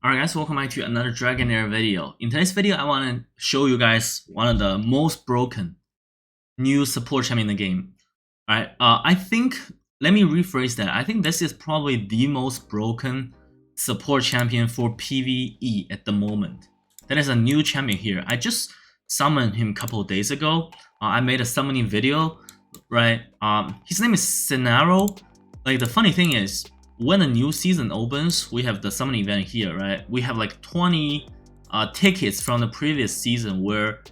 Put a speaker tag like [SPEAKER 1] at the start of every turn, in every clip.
[SPEAKER 1] Alright guys, welcome back to another Dragonheir video. In today's video, I want to show you guys one of the most broken new support champion in the game. Alright, let me rephrase that. I think this is probably the most broken support champion for PvE at the moment. That is a new champion here. I just summoned him a couple of days ago. I made a summoning video, right? His name is Scenario. Like, the funny thing is, when a new season opens, we have the summon event here, right? We have like 20 tickets from the previous season where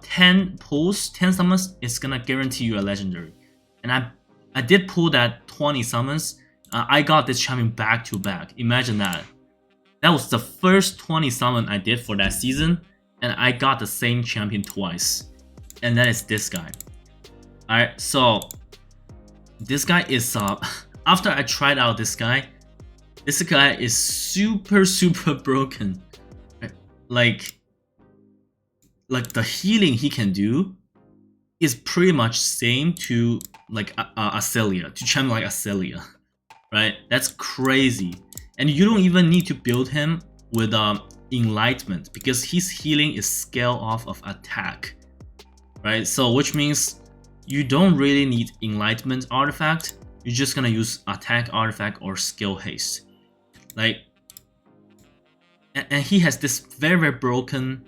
[SPEAKER 1] 10 pulls, 10 summons is gonna guarantee you a legendary. And I did pull that 20 summons. I got this champion back to back. Imagine that. That was the first 20 summon I did for that season, and I got the same champion twice. And that is this guy. Alright, so this guy is after I tried out this guy is super broken. Like the healing he can do is pretty much same to like Acelia, to champion like Acelia, right? That's crazy. And you don't even need to build him with enlightenment because his healing is scale off of attack, right? So which means you don't really need enlightenment artifact. You're just gonna use attack artifact or skill haste, like, and he has this very broken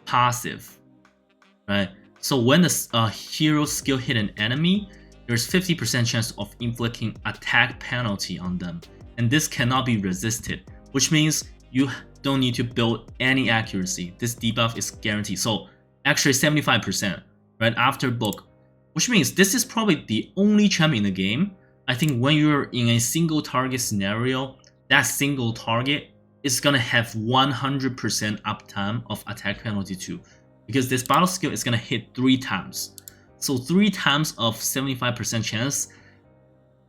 [SPEAKER 1] passive, right? So when the hero skill hit an enemy, there's 50% chance of inflicting attack penalty on them, and this cannot be resisted, which means you don't need to build any accuracy. This debuff is guaranteed. So actually 75%, right after book. Which means this is probably the only champion in the game. I think when you're in a single target scenario, that single target is gonna have 100% uptime of attack penalty too. Because this battle skill is gonna hit 3 times. So 3 times of 75% chance,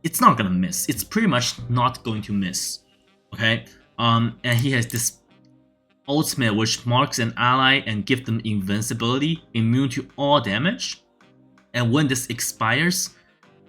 [SPEAKER 1] it's not gonna miss. It's pretty much not going to miss. Okay? And he has this ultimate which marks an ally and gives them invincibility, immune to all damage. And when this expires,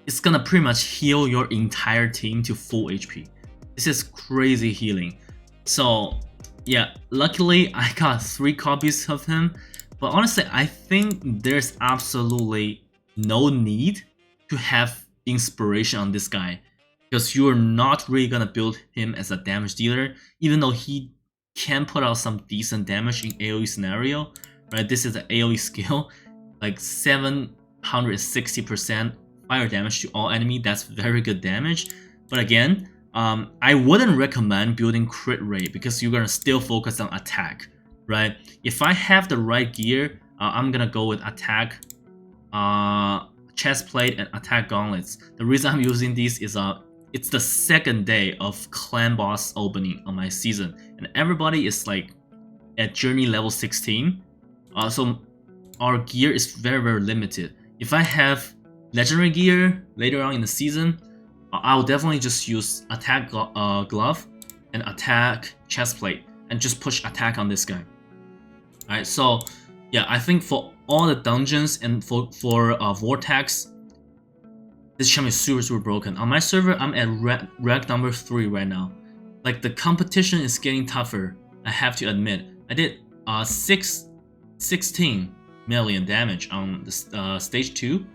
[SPEAKER 1] it's gonna pretty much heal your entire team to full HP. This is crazy healing. So yeah, luckily I got 3 copies of him. But honestly, I think there's absolutely no need to have inspiration on this guy. Because you're not really gonna build him as a damage dealer. Even though he can put out some decent damage in AoE scenario. Right, this is an AoE skill. Like 760% fire damage to all enemy. That's very good damage. But again, I wouldn't recommend building crit rate because you're gonna still focus on attack, right? If I have the right gear, I'm gonna go with attack, chest plate, and attack gauntlets. The reason I'm using these is it's the second day of clan boss opening on my season, and everybody is like at journey level 16. So our gear is very limited. If I have legendary gear later on in the season, I'll definitely just use attack glove and attack chest plate and just push attack on this guy. Alright, so yeah, I think for all the dungeons and for Vortex, this champion is super broken. On my server, I'm at rank number 3 right now. Like, the competition is getting tougher, I have to admit. I did 16 million damage on the stage 2.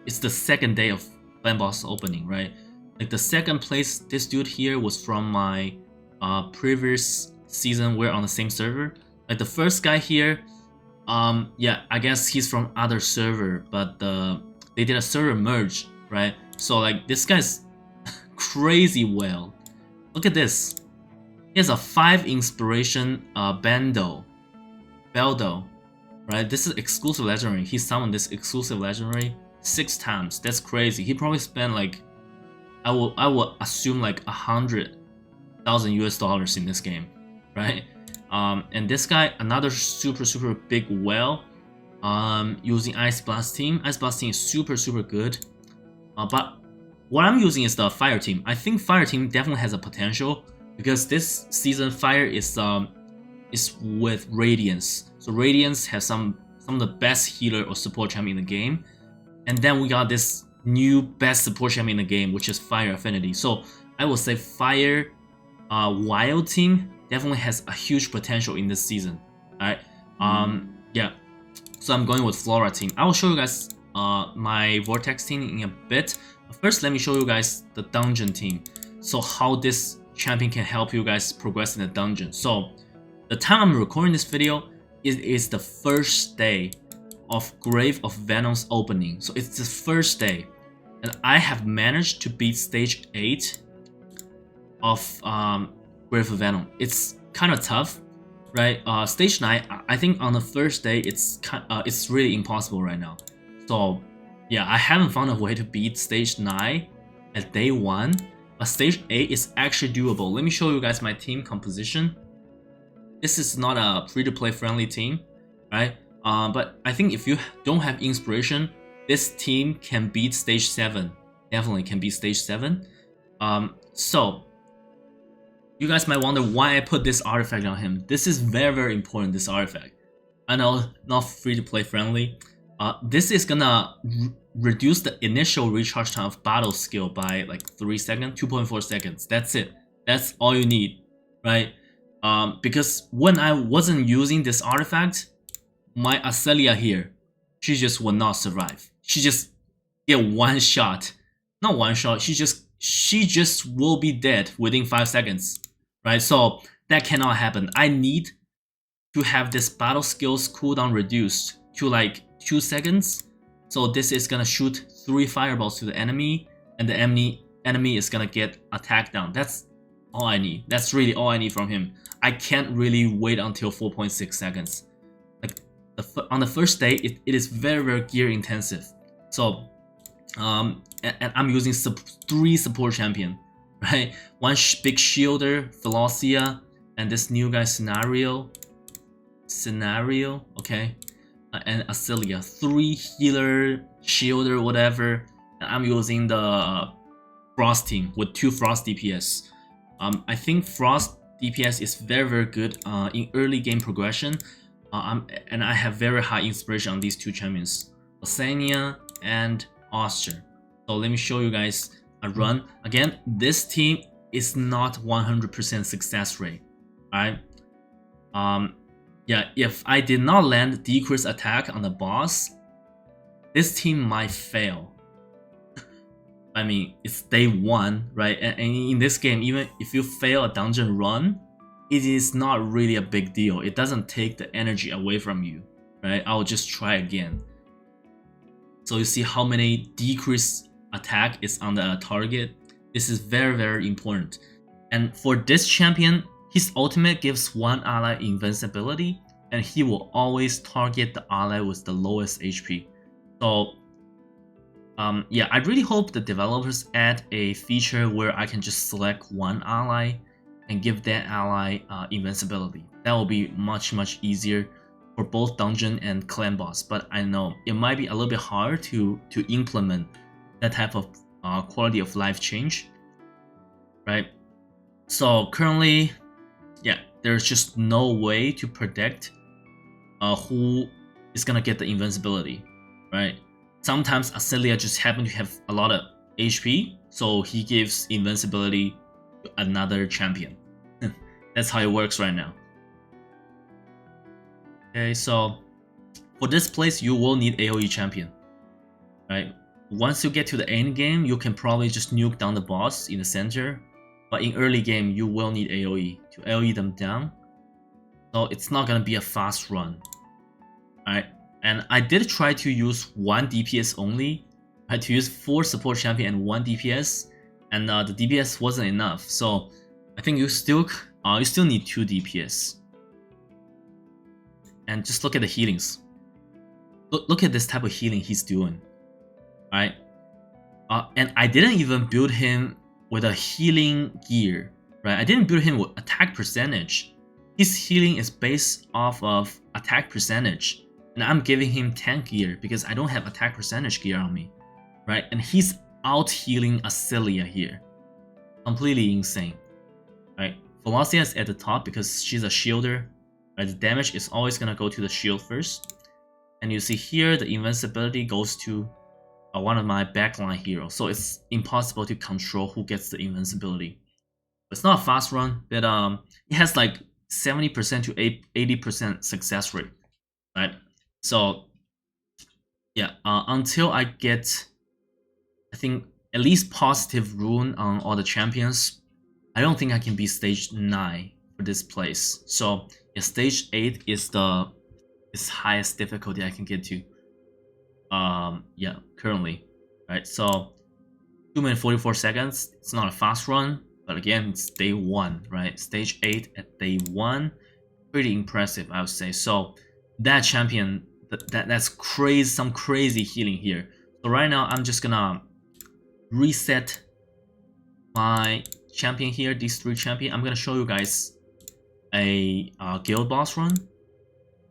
[SPEAKER 1] It's the second day of clan boss opening, right? Like, the second place, this dude here was from my previous season. We're on the same server. Like, the first guy here, yeah, I guess he's from other server, but they did a server merge, right? So like, this guy's crazy well. Look at this. He has a 5 inspiration Beldo, right? This is exclusive legendary. He summoned this exclusive legendary 6 times. That's crazy. He probably spent like, I will assume like $100,000 US in this game, right? And this guy, another super big whale, using Ice Blast Team. Ice Blast Team is super good. But what I'm using is the Fire Team. I think Fire Team definitely has a potential because this season Fire is with Radiance. So Radiance has some of the best healer or support champion in the game. And then we got this new best support champion in the game, which is Fire Affinity. So I will say Fire Wild Team definitely has a huge potential in this season. Alright, yeah. So I'm going with Flora team. I will show you guys my Vortex team in a bit. But first, let me show you guys the dungeon team. So how this champion can help you guys progress in the dungeon. So the time I'm recording this video, it is the first day of Grave of Venom's opening. So it's the first day, and I have managed to beat stage 8 of Grave of Venom. It's kind of tough, right? Stage 9, I think on the first day it's really impossible right now. So yeah, I haven't found a way to beat stage 9 at day 1, but stage 8 is actually doable. Let me show you guys my team composition. This is not a free-to-play friendly team, right? But I think if you don't have inspiration, this team can beat stage 7. Definitely can beat stage 7. So you guys might wonder why I put this artifact on him. This is very, very important, this artifact. I know, not free-to-play friendly. This is gonna reduce the initial recharge time of battle skill by like 3 seconds, 2.4 seconds. That's it. That's all you need, right? Because when I wasn't using this artifact, my Acelia here, she just will not survive. She just get one shot. Not one shot, she just will be dead within 5 seconds. Right? So that cannot happen. I need to have this battle skills cooldown reduced to like 2 seconds. So this is gonna shoot 3 fireballs to the enemy, and the enemy is gonna get attacked down. That's all I need. That's really all I need from him. I can't really wait until 4.6 seconds. Like on the first day, it is very, very gear intensive. So and I'm using 3 support champion, right? One big shielder, Philosia, and this new guy Scenario, okay, and Acelia. 3 healer, shielder, whatever. And I'm using the Frost team with 2 Frost DPS. I think Frost DPS is very, very good in early game progression. And I have very high inspiration on these 2 champions, Asania and Oster. So let me show you guys a run. Again, this team is not 100% success rate. Alright. Yeah, if I did not land decrease attack on the boss, this team might fail. I mean, it's day 1, right? And in this game, even if you fail a dungeon run, it is not really a big deal. It doesn't take the energy away from you, right? I'll just try again. So you see how many decrease attack is on the target. This is very, very important. And for this champion, his ultimate gives one ally invincibility, and he will always target the ally with the lowest HP. So yeah, I really hope the developers add a feature where I can just select one ally and give that ally invincibility. That will be much, much easier for both dungeon and clan boss. But I know it might be a little bit hard to implement that type of quality of life change, right? So currently, yeah, there's just no way to predict who is gonna get the invincibility, right? Sometimes Acelia just happen to have a lot of HP, so he gives invincibility to another champion. That's how it works right now. Okay, so for this place, you will need AoE champion, right? Once you get to the end game, you can probably just nuke down the boss in the center, but in early game, you will need AoE to AoE them down. So it's not gonna be a fast run, alright? And I did try to use 1 DPS only. I had to use 4 support champion and 1 DPS, and the DPS wasn't enough. So I think you still need 2 DPS. And just look at the healings. Look at this type of healing he's doing, right? And I didn't even build him with a healing gear, right? I didn't build him with attack percentage. His healing is based off of attack percentage. And I'm giving him tank gear because I don't have attack percentage gear on me, right? And he's out healing Acelia here. Completely insane, right? Philosia is at the top because she's a shielder, right? The damage is always gonna go to the shield first. And you see here, the invincibility goes to one of my backline heroes. So it's impossible to control who gets the invincibility. It's not a fast run, but it has like 70% to 80% success rate, right? So yeah, until I get, I think, at least positive rune on all the champions, I don't think I can be stage 9 for this place. So yeah, stage 8 is the highest difficulty I can get to. Yeah, currently, right? So 2 minutes 44 seconds. It's not a fast run, but again, it's day 1, right? Stage 8 at day 1, pretty impressive, I would say. So that champion, that's crazy, some crazy healing here. So right now, I'm just gonna reset my champion here, these 3 champion. I'm gonna show you guys a guild boss run.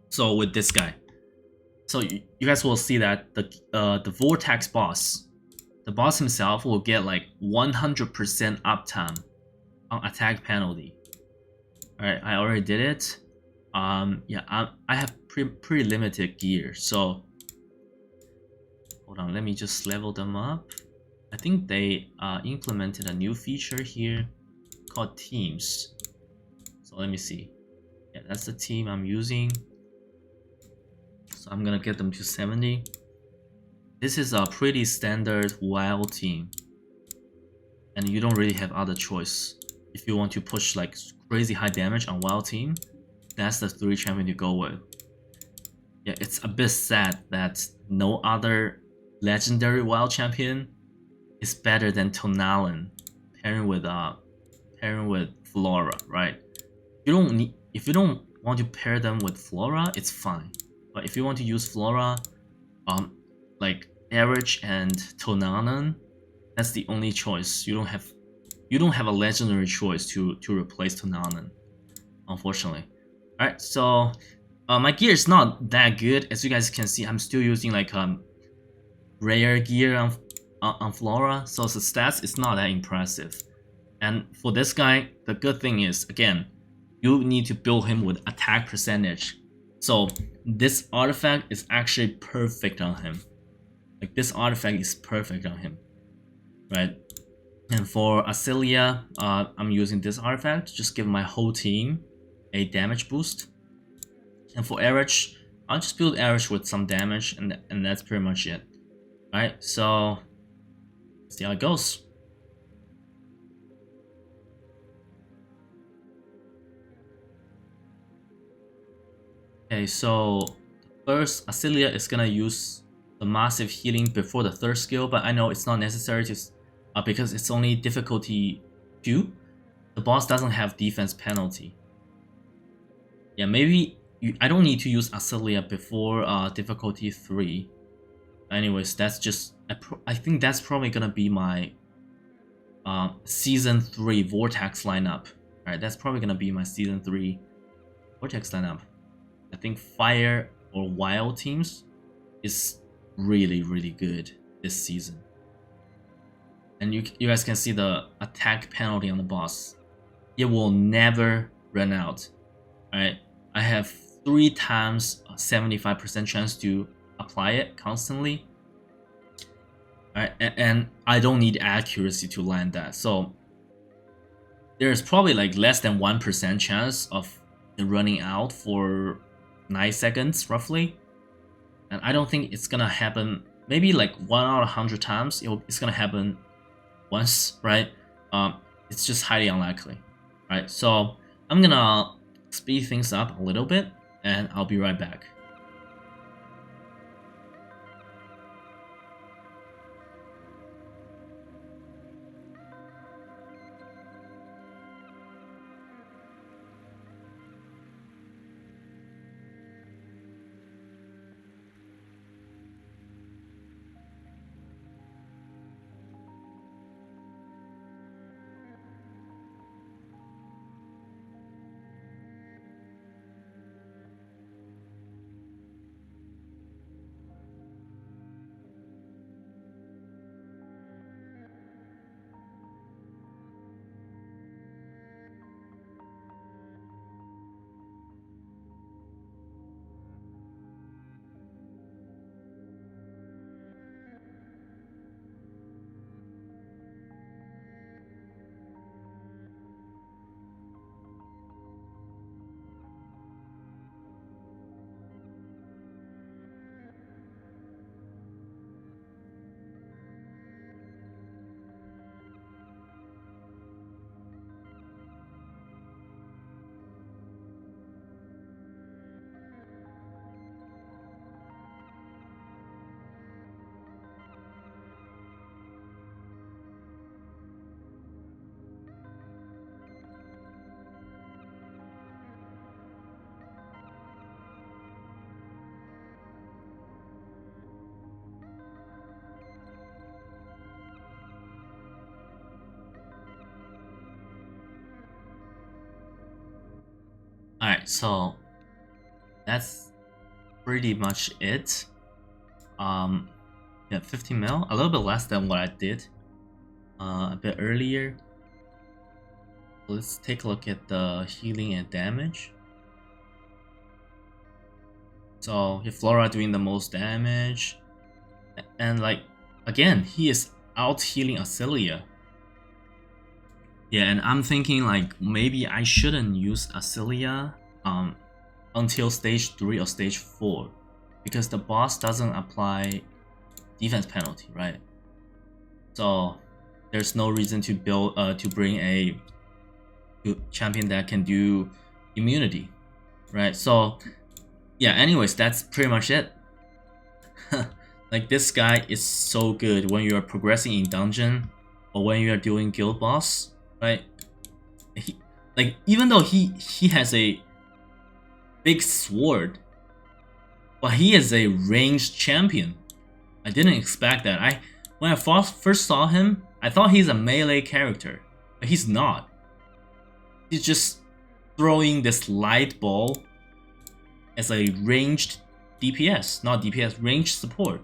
[SPEAKER 1] So with this guy, so you guys will see that the vortex boss, the boss himself will get like 100% uptime on attack penalty. All right, I already did it. Yeah, I have pretty limited gear, so hold on, let me just level them up. I think they implemented a new feature here called teams. So let me see. Yeah, that's the team I'm using. So I'm gonna get them to 70. This is a pretty standard wild team, and you don't really have other choice. If you want to push like crazy high damage on wild team, that's the 3 champion to go with. Yeah, it's a bit sad that no other legendary wild champion is better than Tonalen pairing with Flora, right? If you don't want to pair them with Flora, it's fine. But if you want to use Flora, like Erich and Tonalen, that's the only choice. You don't have a legendary choice to replace Tonalen, unfortunately. All right, so my gear is not that good, as you guys can see. I'm still using like rare gear on Flora, so the stats is not that impressive. And for this guy, the good thing is, again, you need to build him with attack percentage. So this artifact is actually perfect on him. Like this artifact is perfect on him, right? And for Asilia, I'm using this artifact to just give my whole team a damage boost. And for Erich, I'll just build Erich with some damage, and that's pretty much it. Alright, so let's see how it goes. Okay, so first, Asilia is gonna use the massive healing before the 3rd skill, but I know it's not necessary to because it's only difficulty 2. The boss doesn't have defense penalty. Yeah, maybe I don't need to use Asilia before difficulty 3. Anyways, that's just I think that's probably gonna be my season 3 Vortex lineup. Alright, that's probably gonna be my season 3 Vortex lineup. I think fire or wild teams is really good this season. And you guys can see the attack penalty on the boss. It will never run out. Alright, I have 3 times 75% chance to apply it constantly. Alright, and I don't need accuracy to land that. So there's probably like less than 1% chance of it running out for 9 seconds roughly. And I don't think it's gonna happen. Maybe like 1 out of 100 times it's gonna happen once, right? It's just highly unlikely, right? So I'm gonna speed things up a little bit, and I'll be right back. Alright, so that's pretty much it. Yeah, 15 mil, a little bit less than what I did a bit earlier. Let's take a look at the healing and damage. So Flora doing the most damage, and like again, he is out healing Acelia. Yeah, and I'm thinking like maybe I shouldn't use Acelia until stage 3 or stage 4, because the boss doesn't apply defense penalty, right? So there's no reason to build to bring a champion that can do immunity, right? So yeah, anyways, that's pretty much it. Like, this guy is so good when you're progressing in dungeon or when you're doing guild boss, right? Like, even though he has a big sword, but he is a ranged champion. I didn't expect that. When I first saw him, I thought he's a melee character, but he's not. He's just throwing this light ball as a ranged DPS, not DPS, ranged support.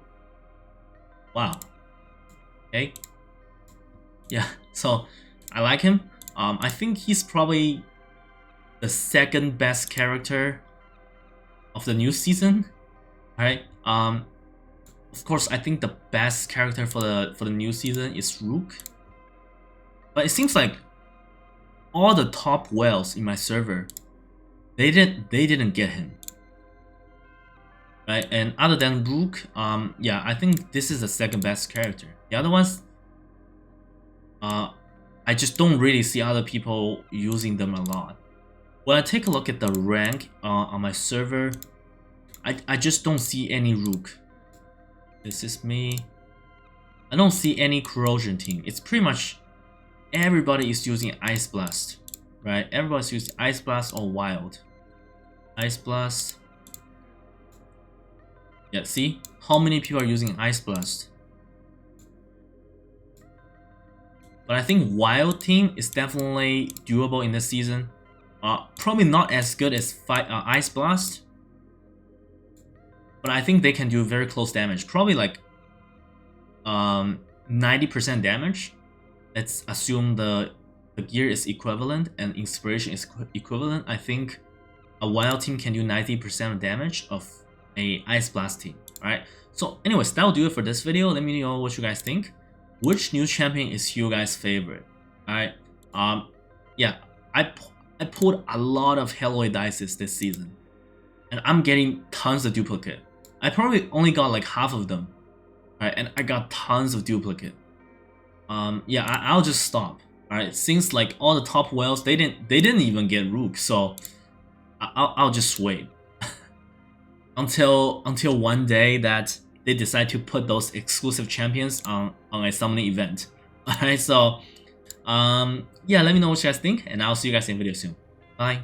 [SPEAKER 1] Wow. Okay. Yeah, so I like him. I think he's probably the second best character of the new season. Alright. Of course, I think the best character for the new season is Rook. But it seems like all the top whales in my server, they didn't get him. Right, and other than Rook, yeah, I think this is the second best character. The other ones, I just don't really see other people using them a lot. When I take a look at the rank on my server, I just don't see any Rook. This is me. I don't see any corrosion team. It's pretty much everybody is using Ice Blast, right? Everybody's using Ice Blast or Wild. Ice Blast. Yeah, see how many people are using Ice Blast. But I think Wild team is definitely doable in this season. Probably not as good as Ice Blast, but I think they can do very close damage. Probably like 90% damage. Let's assume the gear is equivalent and inspiration is equivalent. I think a Wild team can do 90% of damage of a Ice Blast team. Alright, so anyways, that will do it for this video. Let me know what you guys think. Which new champion is your guys' favorite? Alright, yeah, I pulled a lot of Hellboy dices this season, and I'm getting tons of duplicate. I probably only got like half of them, right? And I got tons of duplicate. Yeah, I'll just stop. Alright, since like all the top whales, they didn't even get Rook, so I'll just wait until one day that they decide to put those exclusive champions on a summoning event. Alright, so yeah, let me know what you guys think, and I'll see you guys in video soon. Bye.